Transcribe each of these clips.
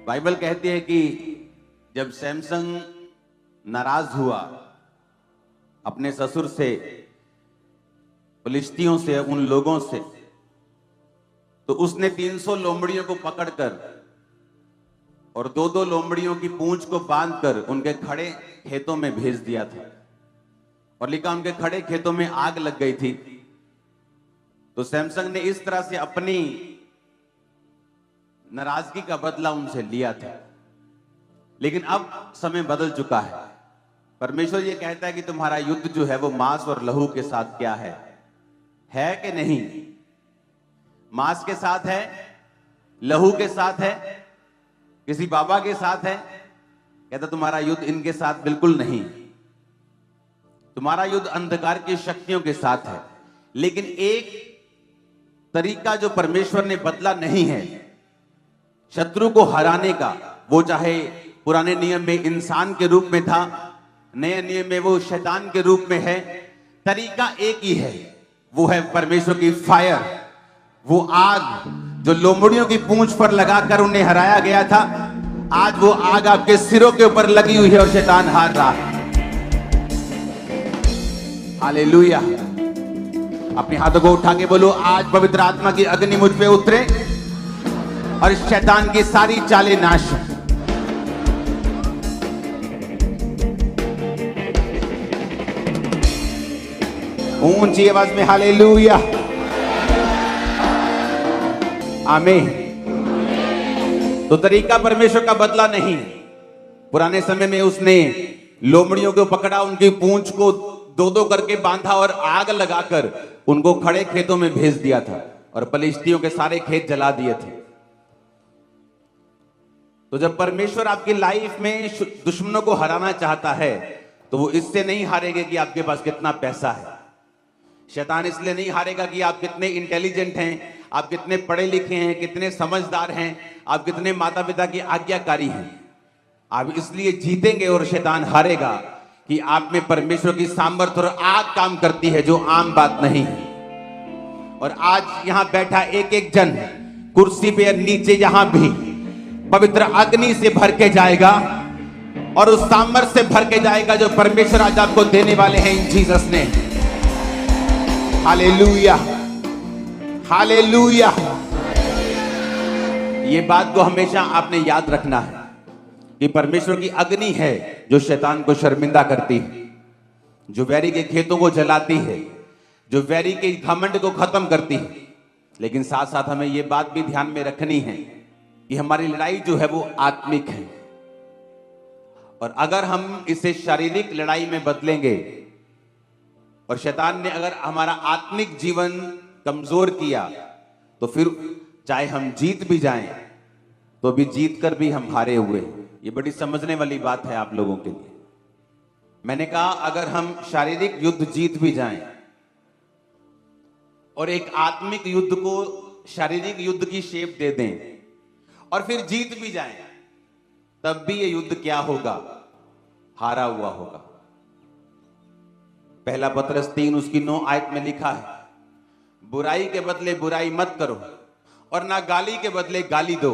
Bible कहती है कि जब सैमसन नाराज हुआ अपने ससुर से, फिलिस्तियों से, उन लोगों से, तो उसने 300 लोमड़ियों को पकड़कर और 2-2 लोमड़ियों की पूंछ को बांधकर उनके खड़े खेतों में भेज दिया था और लिखा उनके खड़े खेतों में आग लग गई थी। तो सैमसन ने इस तरह से अपनी नाराजगी का बदला उनसे लिया था। लेकिन अब समय बदल चुका है। परमेश्वर ये कहता है कि तुम्हारा युद्ध जो है वो मांस और लहू के साथ क्या है कि नहीं? मांस के साथ है, लहू के साथ है, किसी बाबा के साथ है? कहता तुम्हारा युद्ध इनके साथ बिल्कुल नहीं। तुम्हारा युद्ध अंधकार की शक्तियों के साथ है। लेकिन एक तरीका जो परमेश्वर ने बदला नहीं है शत्रु को हराने का, वो चाहे पुराने नियम में इंसान के रूप में था, नए नियम में वो शैतान के रूप में है, तरीका एक ही है, वो है परमेश्वर की फायर। वो आग जो लोमड़ियों की पूंछ पर लगाकर उन्हें हराया गया था, आज वो आग आपके सिरों के ऊपर लगी हुई है और शैतान हार रहा है। हालेलुया। अपने हाथों को उठा के बोलो, आज पवित्र आत्मा की अग्नि मुझ पे उतरे और शैतान की सारी चालें नाश हो। ऊंची आवाज में हालेलुया, आमीन। तो तरीका परमेश्वर का बदला नहीं। पुराने समय में उसने लोमड़ियों को पकड़ा, उनकी पूंछ को 2-2 करके बांधा और आग लगाकर उनको खड़े खेतों में भेज दिया था और फिलिस्तियों के सारे खेत जला दिए थे। तो जब परमेश्वर आपकी लाइफ में दुश्मनों को हराना चाहता है तो वो इससे नहीं हारेगा कि आपके पास कितना पैसा है। शैतान इसलिए नहीं हारेगा कि आप कितने इंटेलिजेंट हैं, आप कितने पढ़े लिखे हैं, कितने समझदार हैं, आप कितने माता पिता की आज्ञाकारी हैं। आप इसलिए जीतेंगे और शैतान हारेगा कि आप में परमेश्वर की सामर्थ्य और आग काम करती है, जो आम बात नहीं है। और आज यहां बैठा एक एक जन कुर्सी पे नीचे यहां भी पवित्र अग्नि से भर के जाएगा और उस सामर्थ्य से भर के जाएगा जो परमेश्वर आज आपको देने वाले हैं इन जीसस ने। Hallelujah, hallelujah. ये बात को हमेशा आपने याद रखना है कि परमेश्वर की अग्नि है जो शैतान को शर्मिंदा करती है, जो वैरी के खेतों को जलाती है, जो वैरी के घमंड को खत्म करती है। लेकिन साथ साथ हमें यह बात भी ध्यान में रखनी है कि हमारी लड़ाई जो है वो आत्मिक है। और अगर हम इसे शारीरिक लड़ाई में बदलेंगे और शैतान ने अगर हमारा आत्मिक जीवन कमजोर किया तो फिर चाहे हम जीत भी जाएं तो भी जीत कर भी हम हारे हुए। ये बड़ी समझने वाली बात है आप लोगों के लिए। मैंने कहा अगर हम शारीरिक युद्ध जीत भी जाएं और एक आत्मिक युद्ध को शारीरिक युद्ध की शेप दे दें और फिर जीत भी जाएं, तब भी ये युद्ध क्या होगा? हारा हुआ होगा। पहला पत्रस 3 उसकी 9 आयत में लिखा है, बुराई के बदले बुराई मत करो और ना गाली के बदले गाली दो,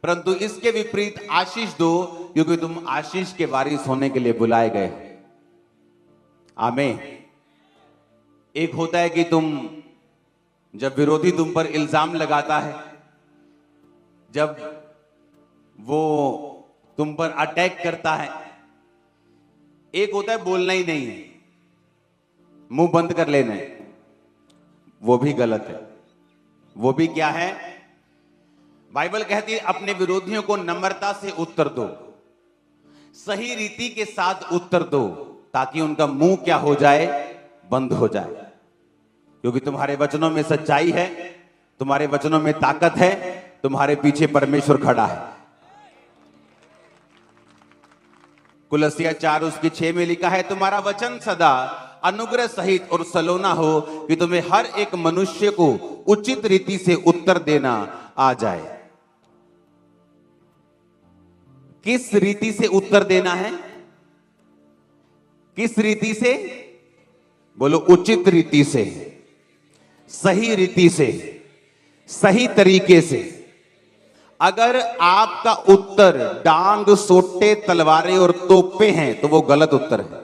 परंतु इसके विपरीत आशीष दो, क्योंकि तुम आशीष के वारिस होने के लिए बुलाए गए। आमीन। एक होता है कि तुम जब विरोधी तुम पर इल्जाम लगाता है, जब वो तुम पर अटैक करता है। एक होता है बोलना ही नहीं है, मुंह बंद कर लेना है, वो भी गलत है। वो भी क्या है? बाइबल कहती है अपने विरोधियों को नम्रता से उत्तर दो, सही रीति के साथ उत्तर दो, ताकि उनका मुंह क्या हो जाए? बंद हो जाए। क्योंकि तुम्हारे वचनों में सच्चाई है, तुम्हारे वचनों में ताकत है, तुम्हारे पीछे परमेश्वर खड़ा है। कुलसिया 4 उसकी 6 में लिखा है, तुम्हारा वचन सदा अनुग्रह सहित और सलोना हो कि तुम्हें हर एक मनुष्य को उचित रीति से उत्तर देना आ जाए। किस रीति से उत्तर देना है? किस रीति से? बोलो, उचित रीति से, सही रीति से, सही तरीके से। अगर आपका उत्तर डांग, सोटे, तलवारें और तोपे हैं तो वो गलत उत्तर है।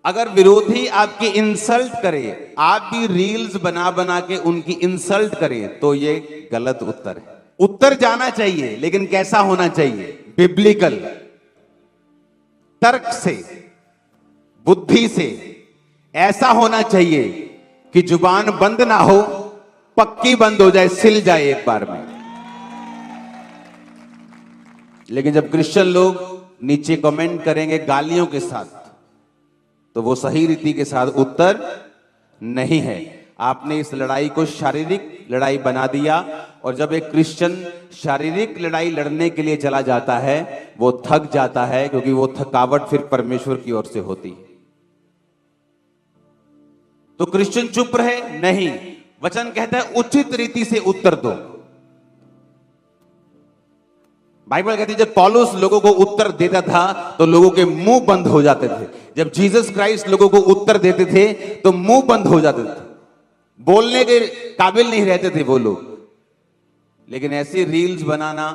अगर विरोधी आपकी इंसल्ट करे, आप भी रील्स बना बना के उनकी इंसल्ट करें, तो ये गलत उत्तर है। उत्तर जाना चाहिए, लेकिन कैसा होना चाहिए? बिब्लिकल, तर्क से, बुद्धि से। ऐसा होना चाहिए कि जुबान बंद ना हो, पक्की बंद हो जाए, सिल जाए एक बार में। लेकिन जब क्रिश्चियन लोग नीचे कमेंट करेंगे गालियों के साथ, तो वो सही रीति के साथ उत्तर नहीं है। आपने इस लड़ाई को शारीरिक लड़ाई बना दिया, और जब एक क्रिश्चियन शारीरिक लड़ाई लड़ने के लिए चला जाता है, वो थक जाता है, क्योंकि वो थकावट फिर परमेश्वर की ओर से होती है। तो क्रिश्चियन चुप रहे? नहीं, वचन कहता है उचित रीति से उत्तर दो। बाइबल कहती है जब पौलुस लोगों को उत्तर देता था तो लोगों के मुंह बंद हो जाते थे। जब जीसस क्राइस्ट लोगों को उत्तर देते थे तो मुंह बंद हो जाते थे, बोलने के काबिल नहीं रहते थे वो लोग। लेकिन ऐसी रील्स बनाना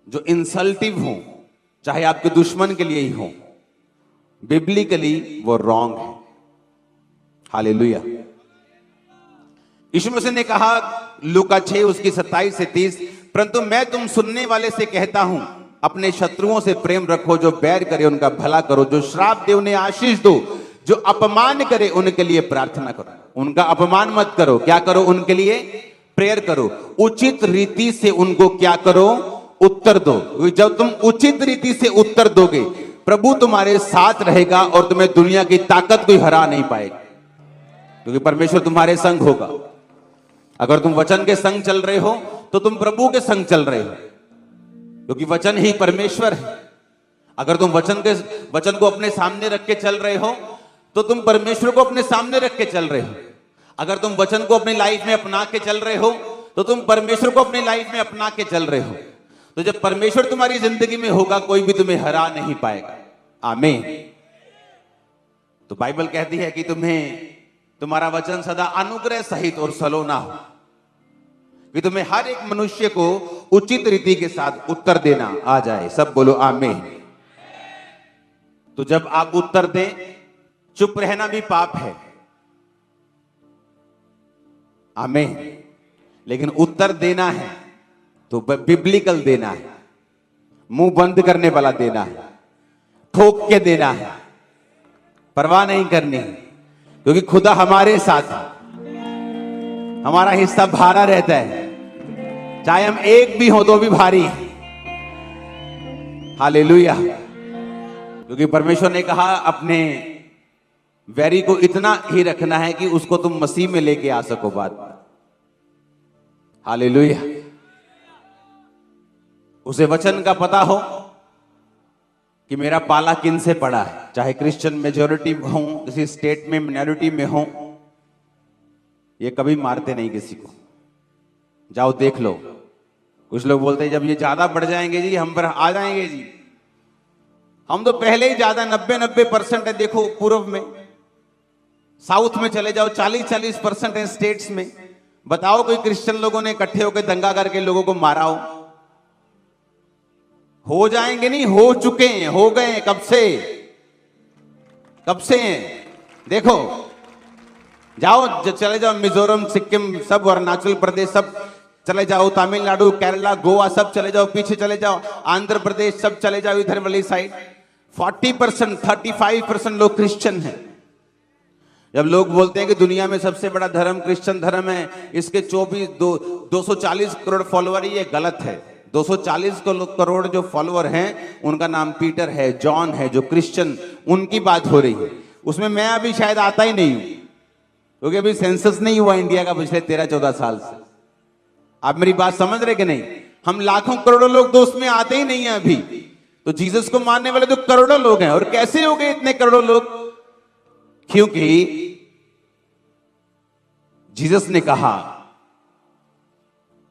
जो इंसल्टिव हो, चाहे आपके दुश्मन के लिए ही हो, बिब्लिकली वो रॉन्ग है। हालेलुया। यीशु मसीह ने कहा लूका 6 उसकी 27 से 30, परंतु मैं तुम सुनने वाले से कहता हूं, अपने शत्रुओं से प्रेम रखो, जो बैर करे उनका भला करो, जो श्राप दे उन्हें आशीष दो, जो अपमान करे उनके लिए प्रार्थना करो। उनका अपमान मत करो, क्या करो? उनके लिए प्रेयर करो। उचित रीति से उनको क्या करो? उत्तर दो। जब तुम उचित रीति से उत्तर दोगे, प्रभु तुम्हारे साथ रहेगा और तुम्हें दुनिया की ताकत कोई हरा नहीं पाएगी, क्योंकि परमेश्वर तुम्हारे संग होगा। अगर तुम वचन के संग चल रहे हो तो तुम प्रभु के संग चल रहे हो, क्योंकि वचन ही परमेश्वर है। अगर तुम वचन को अपने सामने रख के चल रहे हो तो तुम परमेश्वर को अपने सामने रख के चल रहे हो। अगर तुम वचन को अपनी लाइफ में अपना के चल रहे हो तो तुम परमेश्वर को अपनी लाइफ में अपना के चल रहे हो। तो जब परमेश्वर तुम्हारी जिंदगी में होगा, कोई भी तुम्हें हरा नहीं पाएगा। आमीन। तो बाइबल कहती है कि तुम्हारा वचन सदा अनुग्रह सहित और सलोना हो, कि तुम्हें हर एक मनुष्य को उचित रीति के साथ उत्तर देना आ जाए। सब बोलो आमीन। तो जब आप उत्तर दें, चुप रहना भी पाप है। आमीन। लेकिन उत्तर देना है तो बिब्लिकल देना है, मुंह बंद करने वाला देना है, ठोक के देना है, परवाह नहीं करनी है, क्योंकि खुदा हमारे साथ है। हमारा हिस्सा भारा रहता है, चाहे हम एक भी हो तो भी भारी है। हालेलुया। क्योंकि परमेश्वर ने कहा अपने वैरी को इतना ही रखना है कि उसको तुम मसीह में लेके आ सको बाद में। हालेलुया। उसे वचन का पता हो कि मेरा पाला किन से पड़ा है, चाहे क्रिश्चियन मेजॉरिटी में हो, किसी स्टेट में मिनॉरिटी में हो, ये कभी मारते नहीं किसी को। जाओ देख लो। कुछ लोग बोलते हैं जब ये ज्यादा बढ़ जाएंगे जी हम पर आ जाएंगे जी। हम तो पहले ही ज्यादा 90% है। देखो पूर्व में, साउथ में चले जाओ 40% है स्टेट्स में। बताओ कोई क्रिश्चियन लोगों ने इकट्ठे होकर दंगा करके लोगों को मारा हो जाएंगे नहीं, हो चुके हैं, हो गए हैं, कब से हैं। देखो जाओ, चले जाओ मिजोरम, सिक्किम, सब अरुणाचल प्रदेश, सब चले जाओ, तमिलनाडु, केरला, गोवा, सब चले जाओ, पीछे चले जाओ, आंध्र प्रदेश, सब चले जाओ इधर वाली साइड। 40%, 35% लोग क्रिश्चियन हैं। जब लोग बोलते हैं कि दुनिया में सबसे बड़ा धर्म क्रिश्चियन धर्म है, इसके 240 करोड़ फॉलोअर, ये गलत है। 240 करोड़ जो फॉलोअर हैं उनका नाम पीटर है, जॉन है, जो क्रिश्चियन, उनकी बात हो रही है। उसमें मैं अभी शायद आता ही नहीं हूं, क्योंकि अभी सेंसस नहीं हुआ इंडिया का पिछले 13-14 साल से। आप मेरी बात समझ रहे कि नहीं? हम लाखों करोड़ों लोग तो उसमें आते ही नहीं है अभी। तो जीसस को मानने वाले तो करोड़ों लोग हैं। और कैसे हो गए इतने करोड़ों लोग? क्योंकि जीसस ने कहा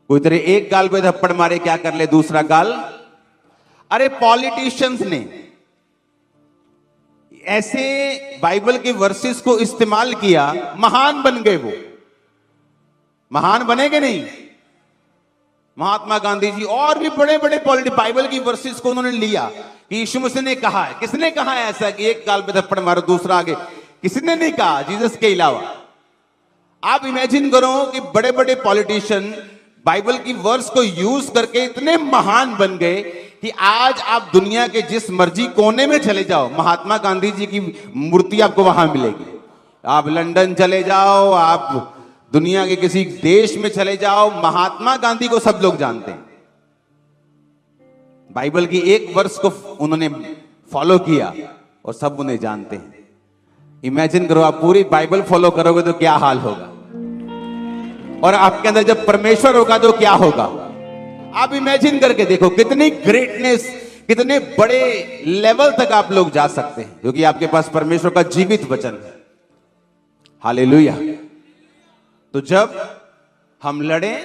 कोई तेरे एक गाल पे थप्पड़ मारे, क्या कर ले दूसरा गाल। अरे पॉलिटिशियंस ने ऐसे बाइबल के वर्सेस को इस्तेमाल किया, महान बन गए। वो महान बनेगे नहीं, महात्मा गांधी जी और भी बड़े बड़े पॉलिटिक बाइबल की वर्सेस को उन्होंने लिया कि यीशु मसीह ने कहा है। किसने कहा है ऐसा कि एक गाल पे थप्पड़ मारो दूसरा आगे? किसने नहीं कहा जीसस के अलावा। आप इमेजिन करो कि बड़े बड़े पॉलिटिशियन बाइबल की वर्स को यूज करके इतने महान बन गए कि आज आप दुनिया के जिस मर्जी कोने में चले जाओ, महात्मा गांधी जी की मूर्ति आपको वहां मिलेगी। आप लंदन चले जाओ, आप दुनिया के किसी देश में चले जाओ, महात्मा गांधी को सब लोग जानते हैं। बाइबल की एक वर्स को उन्होंने फॉलो किया और सब उन्हें जानते हैं। इमेजिन करो आप पूरी बाइबल फॉलो करोगे तो क्या हाल होगा, और आपके अंदर जब परमेश्वर होगा तो क्या होगा। आप इमेजिन करके देखो कितनी ग्रेटनेस, कितने बड़े लेवल तक आप लोग जा सकते हैं, क्योंकि आपके पास परमेश्वर का जीवित वचन है। हालेलुया। तो जब हम लड़ें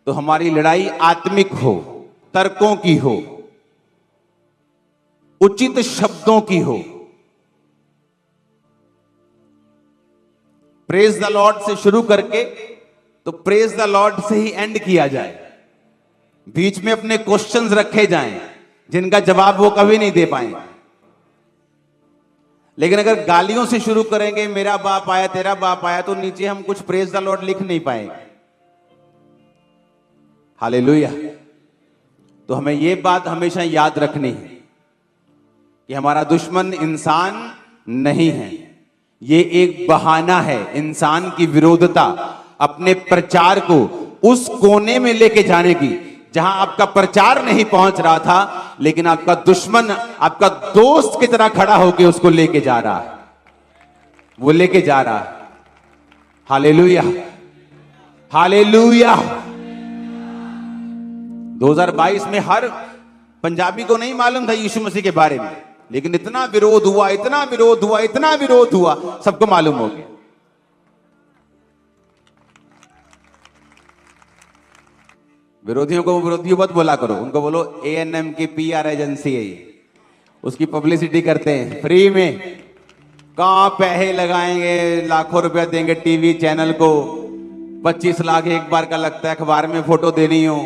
तो हमारी लड़ाई आत्मिक हो, तर्कों की हो, उचित शब्दों की हो। प्रेज द लॉर्ड से शुरू करके तो प्रेज द लॉर्ड से ही एंड किया जाए। बीच में अपने क्वेश्चंस रखे जाएं जिनका जवाब वो कभी नहीं दे पाएंगे। लेकिन अगर गालियों से शुरू करेंगे, मेरा बाप आया, तेरा बाप आया, तो नीचे हम कुछ प्रेज द लॉर्ड लिख नहीं पाएंगे। हालेलुया। तो हमें यह बात हमेशा याद रखनी है कि हमारा दुश्मन इंसान नहीं है, ये एक बहाना है इंसान की विरोधता अपने प्रचार को उस कोने में लेके जाने की जहां आपका प्रचार नहीं पहुंच रहा था, लेकिन आपका दुश्मन आपका दोस्त की तरह खड़ा होकर उसको लेके जा रहा है, वो लेके जा रहा है। Hallelujah, hallelujah. 2022 में हर पंजाबी को नहीं मालूम था यीशु मसीह के बारे में, लेकिन इतना विरोध हुआ, इतना विरोध हुआ, इतना विरोध हुआ, सबको मालूम हो गया। विरोधियों को विरोधियों मत बोला करो, उनको बोलो ANM की PR एजेंसी है ये, उसकी पब्लिसिटी करते हैं फ्री में। कहां पैसे लगाएंगे, लाखों रुपया देंगे टीवी चैनल को, 25 लाख एक बार का लगता है, अखबार में फोटो देनी हो,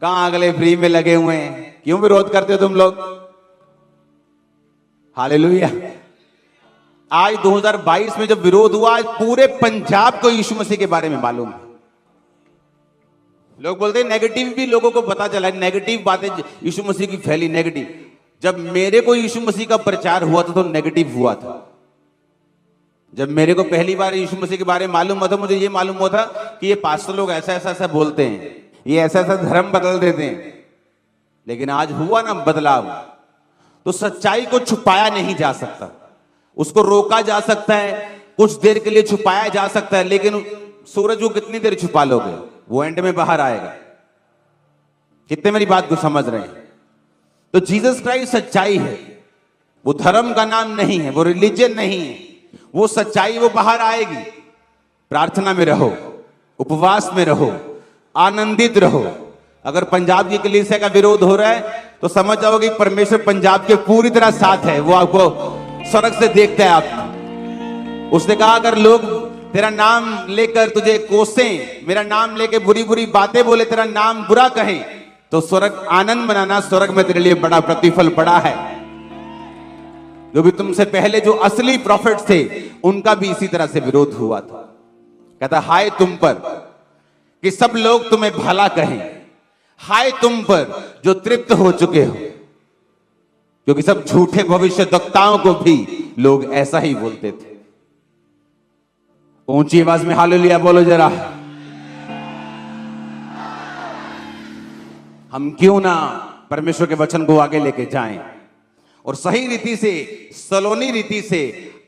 कहां अगले फ्री में लगे हुए हैं। क्यों विरोध करते हो तुम लोग? हालेलुया। आज 2022 में जब विरोध हुआ, आज पूरे पंजाब को यीशु मसीह के बारे में मालूम है। लोग बोलते हैं नेगेटिव भी लोगों को पता चला, नेगेटिव बातें यीशु मसीह की फैली, नेगेटिव। जब मेरे को यीशु मसीह का प्रचार हुआ था तो नेगेटिव हुआ था। जब मेरे को पहली बार यीशु मसीह के बारे में मालूम हुआ था, मुझे ये मालूम हुआ था कि ये पास्टर लोग ऐसा ऐसा ऐसा बोलते हैं, ये ऐसा ऐसा धर्म बदल देते हैं। लेकिन आज हुआ ना बदलाव, तो सच्चाई को छुपाया नहीं जा सकता, उसको रोका जा सकता है, कुछ देर के लिए छुपाया जा सकता है, लेकिन सूरज को कितनी देर छुपा लोगे, वो एंड में बाहर आएगा। कितने मेरी बात को समझ रहे हैं? तो जीसस क्राइस्ट सच्चाई है, वो धर्म का नाम नहीं है, वो रिलीजन नहीं है, वो सच्चाई, वो बाहर आएगी। प्रार्थना में रहो, उपवास में रहो, आनंदित रहो। अगर पंजाब की कलीसिया का विरोध हो रहा है तो समझ जाओ कि परमेश्वर पंजाब के पूरी तरह साथ है, वो आपको स्वर्ग से देखता है। आप उसने कहा अगर लोग तेरा नाम लेकर तुझे कोसें, मेरा नाम लेके बुरी बुरी बातें बोले, तेरा नाम बुरा कहें, तो स्वर्ग आनंद मनाना, स्वर्ग में तेरे लिए बड़ा प्रतिफल पड़ा है। जो भी तुमसे पहले जो असली प्रॉफिट थे उनका भी इसी तरह से विरोध हुआ था। कहता हाय तुम पर कि सब लोग तुम्हें भला कहें, हाय तुम पर जो तृप्त हो चुके हो, क्योंकि सब झूठे भविष्यद्वक्ताओं को भी लोग ऐसा ही बोलते थे। ऊंची आवाज में हालेलुया बोलो जरा। हम क्यों ना परमेश्वर के वचन को आगे लेके जाएं और सही रीति से, सलोनी रीति से,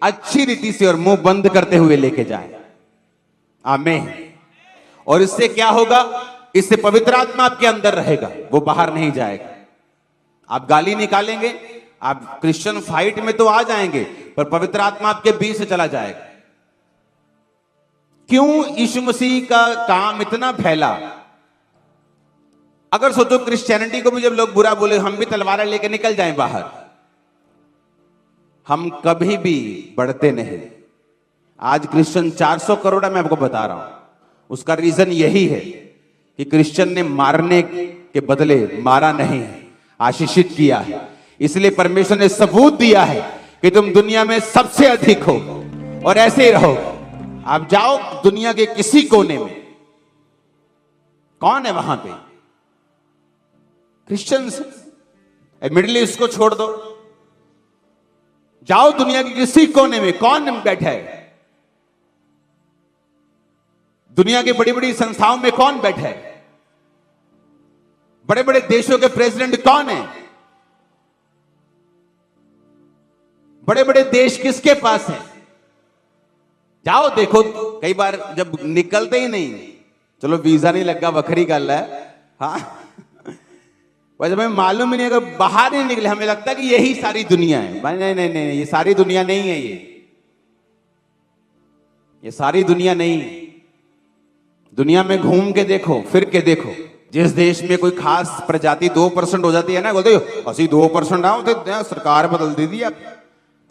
अच्छी रीति से और मुंह बंद करते हुए लेके जाएं। आमीन। और इससे क्या होगा? इससे पवित्र आत्मा आपके अंदर रहेगा, वो बाहर नहीं जाएगा। आप गाली निकालेंगे, आप क्रिश्चियन फाइट में तो आ जाएंगे, पर पवित्र आत्मा आपके बीच से चला जाएगा। क्यों यीशु मसीह का काम इतना फैला? अगर सोचो क्रिश्चियनिटी को भी जब लोग बुरा बोले, हम भी तलवारें लेके निकल जाएं बाहर, हम कभी भी बढ़ते नहीं। आज क्रिश्चियन 400 करोड़ है, मैं आपको बता रहा हूं। उसका रीजन यही है कि क्रिश्चियन ने मारने के बदले मारा नहीं है, आशीषित किया है। इसलिए परमेश्वर ने सबूत दिया है कि तुम दुनिया में सबसे अधिक हो और ऐसे ही रहो। आप जाओ दुनिया के किसी कोने में, कौन है वहां पे? क्रिश्चियंस। मिडिल ईस्ट को छोड़ दो, जाओ दुनिया के किसी कोने में, कौन बैठा है? दुनिया की बड़ी बड़ी संस्थाओं में कौन बैठा है? बड़े बड़े देशों के प्रेसिडेंट कौन है? बड़े बड़े देश किसके पास हैं? जाओ देखो। कई बार जब निकलते ही नहीं, चलो वीजा नहीं लगा बखरी गल है, हाँ, वैसे हमें मालूम ही नहीं, अगर बाहर नहीं निकले हमें लगता है कि यही सारी दुनिया है। नहीं नहीं नहीं, ये सारी दुनिया नहीं है, ये सारी दुनिया नहीं है। दुनिया में घूम के देखो, फिर के देखो। जिस देश में कोई खास प्रजाति 2% हो जाती है ना, बोलते हो असि 2% आओ तो सरकार बदल दी थी,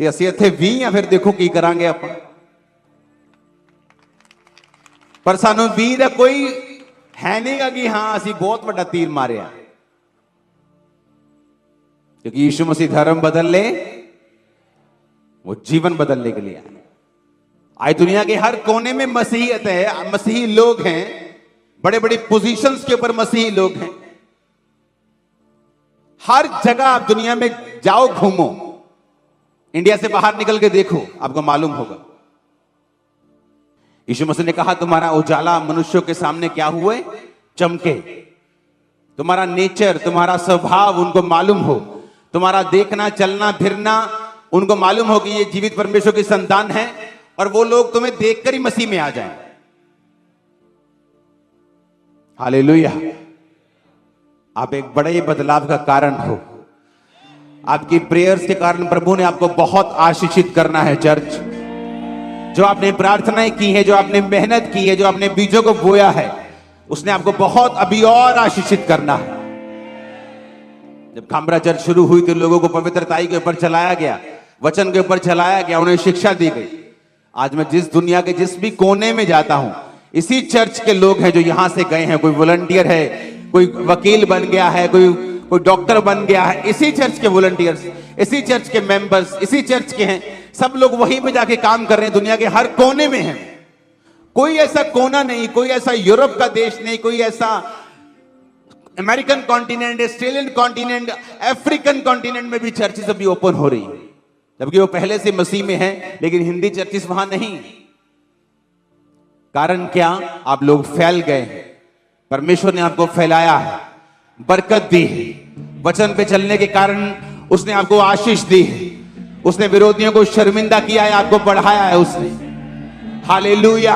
ते असि इत्थे 20 या फिर देखो की करांगे आप। पर सानू 20 का कोई है नहीं कि हाँ असि बहुत बड़ा तीर मारे, क्योंकि यीशु मसीह धर्म बदल ले, वो जीवन बदलने के लिए आए। आज दुनिया के हर कोने में मसीहियत है, मसीही लोग हैं, बड़े बड़े पोजीशंस के ऊपर मसीही लोग हैं। हर जगह आप दुनिया में जाओ, घूमो, इंडिया से बाहर निकल के देखो, आपको मालूम होगा। यीशु मसीह ने कहा तुम्हारा उजाला मनुष्यों के सामने क्या हुए? चमके। तुम्हारा नेचर, तुम्हारा स्वभाव उनको मालूम हो, तुम्हारा देखना चलना फिरना उनको मालूम हो कि ये जीवित परमेश्वर की संतान है, और वो लोग तुम्हें देखकर ही मसीह में आ जाएं। हालेलुया। आप एक बड़े बदलाव का कारण हो। आपकी प्रेयर्स के कारण प्रभु ने आपको बहुत आशीषित करना है। चर्च, जो आपने प्रार्थनाएं की है, जो आपने मेहनत की है, जो आपने बीजों को बोया है, उसने आपको बहुत अभी और आशीषित करना है। जब खामरा चर्च शुरू हुई तो लोगों को पवित्रताई के ऊपर चलाया गया, वचन के ऊपर चलाया गया, उन्हें शिक्षा दी गई। आज मैं जिस दुनिया के जिस भी कोने में जाता हूं, इसी चर्च के लोग हैं जो यहां से गए हैं। कोई वॉलंटियर है, कोई वकील बन गया है, कोई डॉक्टर बन गया है, इसी चर्च के वॉलंटियर्स, इसी चर्च के मेंबर्स, इसी चर्च के हैं। सब लोग वहीं पे जाके काम कर रहे हैं, दुनिया के हर कोने में हैं। कोई ऐसा कोना नहीं, कोई ऐसा यूरोप का देश नहीं, कोई ऐसा American continent, Australian continent, African continent में भी चर्चेस अभी ओपन हो रही है, जबकि वो पहले से मसीह में है, लेकिन हिंदी चर्चेस वहां नहीं। कारण क्या? आप लोग फैल गए हैं। परमेश्वर ने आपको फैलाया है, बरकत दी है। वचन पे चलने के कारण उसने आपको आशीष दी है। उसने विरोधियों को शर्मिंदा किया है, आपको बढ़ाया है उसने। Hallelujah,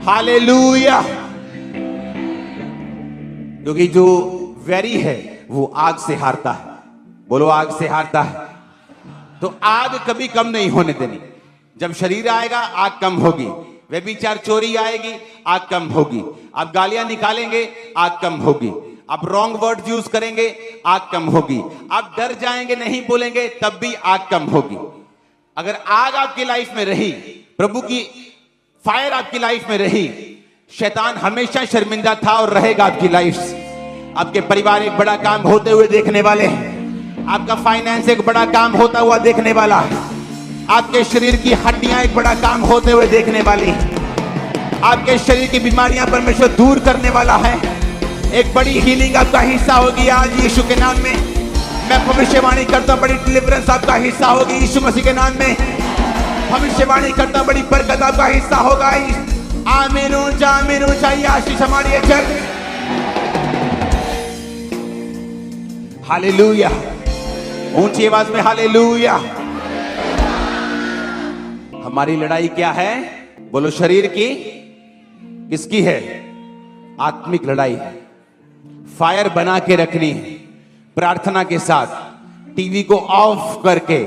hallelujah. क्योंकि जो वैरी है वो आग से हारता है। बोलो, आग से हारता है। तो आग कभी कम नहीं होने देनी। जब शरीर आएगा आग कम होगी, व्यभिचार चोरी आएगी आग कम होगी, आप गालियां निकालेंगे आग कम होगी, आप रॉन्ग वर्ड यूज करेंगे आग कम होगी, आप डर जाएंगे नहीं बोलेंगे तब भी आग कम होगी। अगर आग आपकी लाइफ में रही, प्रभु की फायर आपकी लाइफ में रही, शैतान हमेशा शर्मिंदा था और रहेगा आपकी लाइफ से। आपके परिवार एक बड़ा काम होते हुए देखने वाले हैं, आपका फाइनेंस एक बड़ा काम होता हुआ देखने वाला है, आपके शरीर की हड्डियां एक बड़ा काम होते हुए देखने वाली है, आपके शरीर की बीमारियां परमेश्वर दूर करने वाला है। एक बड़ी हीलिंग आपका हिस्सा होगी आज यीशु के नाम में। मैं भविष्यवाणी करता हूं, बड़ी डिलीवरेंस आपका हिस्सा होगी यीशु मसीह के नाम में। भविष्यवाणी करता हूं, बड़ी बरकत आपका हिस्सा होगा। आमीन ऊंचा, आमीन ऊंचा, ये आशीष हमारी है। चल, हालेलुया, ऊंची आवाज में हालेलुया। हमारी लड़ाई क्या है? बोलो, शरीर की, किसकी है? आत्मिक लड़ाई है। फायर बना के रखनी है प्रार्थना के साथ, टीवी को ऑफ करके,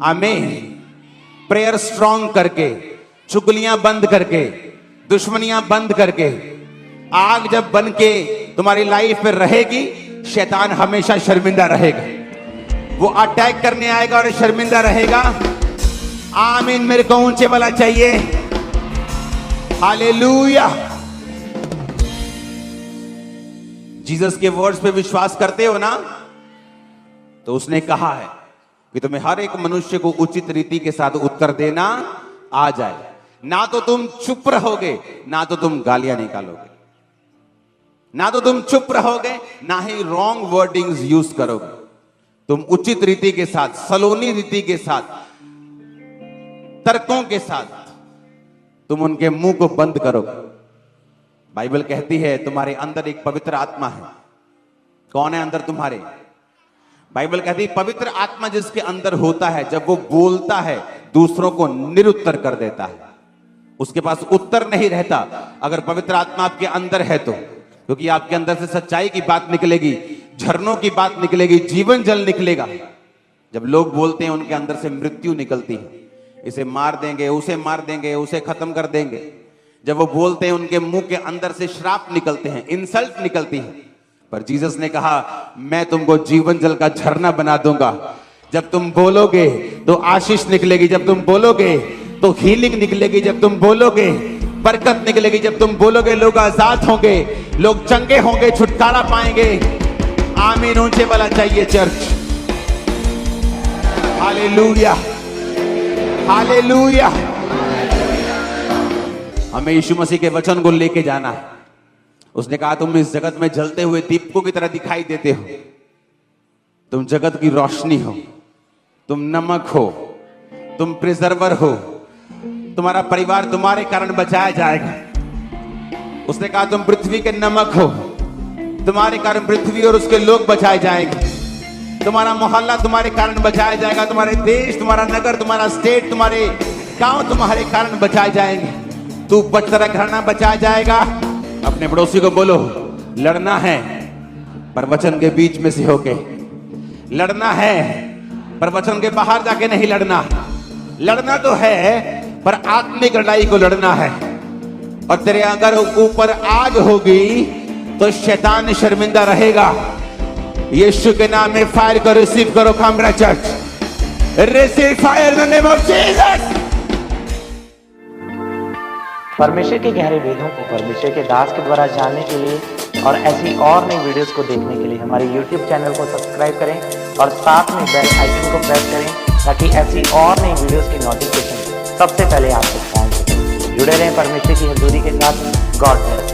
आमीन, प्रेयर स्ट्रांग करके, चुगलियां बंद करके, दुश्मनियां बंद करके। आग जब बन के तुम्हारी लाइफ में रहेगी, शैतान हमेशा शर्मिंदा रहेगा। वो अटैक करने आएगा और शर्मिंदा रहेगा। आमीन, मेरे को ऊंचे वाला चाहिए। हालेलुया। जीसस के वर्ड्स पे विश्वास करते हो ना, तो उसने कहा है कि तुम्हें हर एक मनुष्य को उचित रीति के साथ उत्तर देना आ जाए। ना तो तुम चुप रहोगे, ना तो तुम गालियां निकालोगे, ना तो तुम चुप रहोगे, ना ही रॉन्ग वर्डिंग्स यूज करोगे। तुम उचित रीति के साथ, सलोनी रीति के साथ, तर्कों के साथ तुम उनके मुंह को बंद करोगे। बाइबल कहती है तुम्हारे अंदर एक पवित्र आत्मा है। कौन है अंदर तुम्हारे? बाइबल कहती है पवित्र आत्मा जिसके अंदर होता है, जब वो बोलता है दूसरों को निरुत्तर कर देता है। उसके पास उत्तर नहीं रहता अगर पवित्र आत्मा आपके अंदर है तो, क्योंकि आपके अंदर से सच्चाई की बात निकलेगी, झरनों की बात निकलेगी, जीवन जल निकलेगा। जब लोग बोलते हैं उनके अंदर से मृत्यु निकलती है, इसे मार देंगे, उसे मार देंगे, उसे खत्म कर देंगे। जब वो बोलते हैं उनके मुंह के अंदर से श्राप निकलते हैं, इंसल्ट निकलती है। पर जीसस ने कहा मैं तुमको जीवन जल का झरना बना दूंगा। जब तुम बोलोगे तो आशीष निकलेगी, जब तुम बोलोगे तो हीलिंग निकलेगी, जब तुम बोलोगे बरकत निकलेगी, जब तुम बोलोगे लोग आजाद होंगे, लोग चंगे होंगे, छुटकारा पाएंगे। आमीन ऊंचे वाला चाहिए चर्च। Hallelujah, hallelujah. हमें यीशु मसीह के वचन को लेके जाना है। उसने कहा तुम इस जगत में जलते हुए दीपकों की तरह दिखाई देते हो, तुम जगत की रोशनी हो, तुम नमक हो, तुम प्रिजर्वर हो। तुम्हारा परिवार तुम्हारे कारण बचाया जाएगा। उसने कहा तुम पृथ्वी के नमक हो, तुम्हारे कारण पृथ्वी और उसके लोग बचाए जाएंगे। तुम्हारा मोहल्ला तुम्हारे कारण बचाया जाएगा, तुम्हारे देश, तुम्हारा नगर, तुम्हारा स्टेट, तुम्हारे गांव तुम्हारे कारण बचाए जाएंगे। तू बचता घराना बचाया जाएगा। अपने पड़ोसी को बोलो लड़ना है पर वचन के बीच में से होके लड़ना है, पर वचन के बाहर जाके नहीं लड़ना। लड़ना तो है पर आत्मिक लड़ाई को लड़ना है। और तेरे अगर ऊपर आग होगी तो शैतान शर्मिंदा रहेगा। यीशु के नाम में फायर को रिसीव करो। Kamra church, receive fire in the name of Jesus. परमेश्वर के गहरे वेदों को परमेश्वर के दास के द्वारा जानने के लिए और ऐसी और नई वीडियोस को देखने के लिए हमारे YouTube चैनल को सब्सक्राइब करें और साथ में बेल आइकन को प्रेस करें ताकि ऐसी और नई वीडियोस की नोटिफिकेशन सबसे पहले आप तक पहुंच सके। जुड़े रहें परमेश्वर की हजूरी के साथ। God bless.